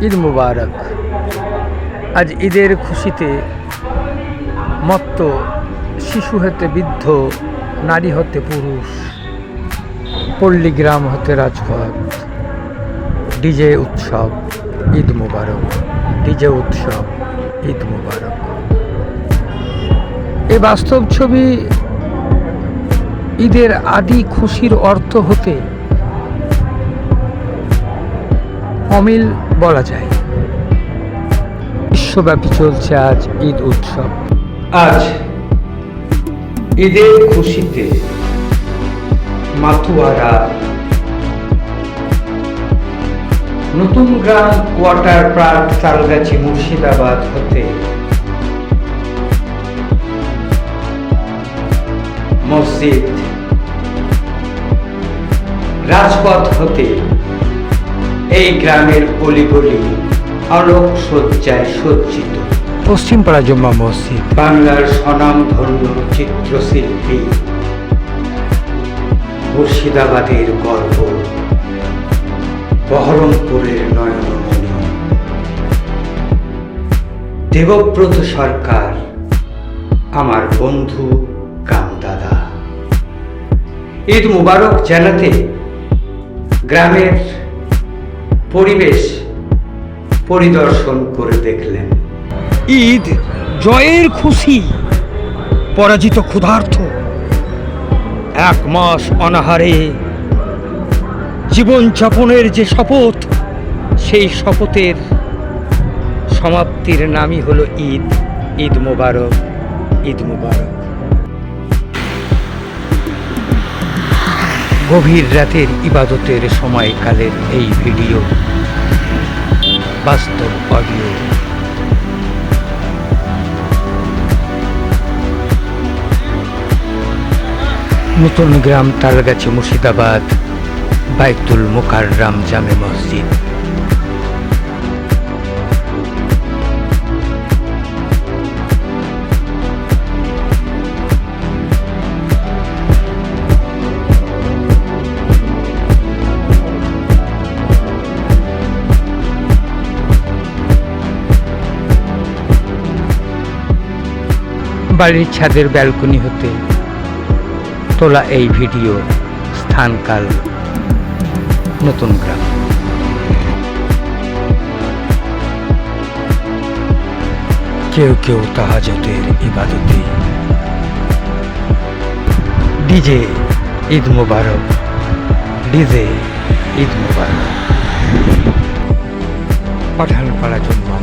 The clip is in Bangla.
ঈদ মুবারক। আজ ঈদের খুশিতে মত্ত শিশু হতে বৃদ্ধ, নারী হতে পুরুষ, পল্লীগ্রাম হতে রাজপথ, ডিজে উৎসব ঈদ মুবারক, ডিজে উৎসব ঈদ মুবারক। এই বাস্তব ছবি ঈদের আদি খুশির অর্থ হতে অমিল বলা যায়। বিশ্বব্যাপী চলছে আজ ঈদ উৎসব। আজ ঈদের খুশিতে মাতুয়ারা, নতুন গ্রাম, কোয়ার্টার পার্ক, তালগাছি, মুর্শিদাবাদ হতে মসজিদ, রাজপথ হতে এই গ্রামের অলিগলি আলোক সজ্জায় সজ্জিত। পশ্চিমপাড়া জুম্মা মসজিদ, বাংলার স্বনামধন্য চিত্রশিল্পী, মুর্শিদাবাদের গর্ব, বহরমপুরের নয়নমণি, দেবব্রত সরকার আমার বন্ধু কামদাদা। ঈদ মুবারক জানাতে গ্রামের পরিবেশ পরিদর্শন করে দেখলেন। ঈদ জয়ের খুশি, পরাজিত ক্ষুধার্ত, এক মাস অনাহারে জীবনযাপনের যে শপথ, সেই শপথের সমাপ্তির নামই হলো ঈদ। ঈদ মুবারক, ঈদ মুবারক। গভীর রাতের ইবাদতের সময়কালের এই ভিডিও, বাস্তব অডিও। নতুন গ্রাম, তালগাছি, মুর্শিদাবাদ, বাইতুল মুকাররম জামে মসজিদ। বাড়ির ছাদের ব্যালকনি হতে তোলা এই ভিডিও। স্থানকাল নতুন গ্রাম। কেউ কেউ তাহাজ্জুদের ইবাদতে। ডিজে ঈদ মুবারক, ডিজে ঈদ মুবারক। পাঠানপাড়া জুম্মা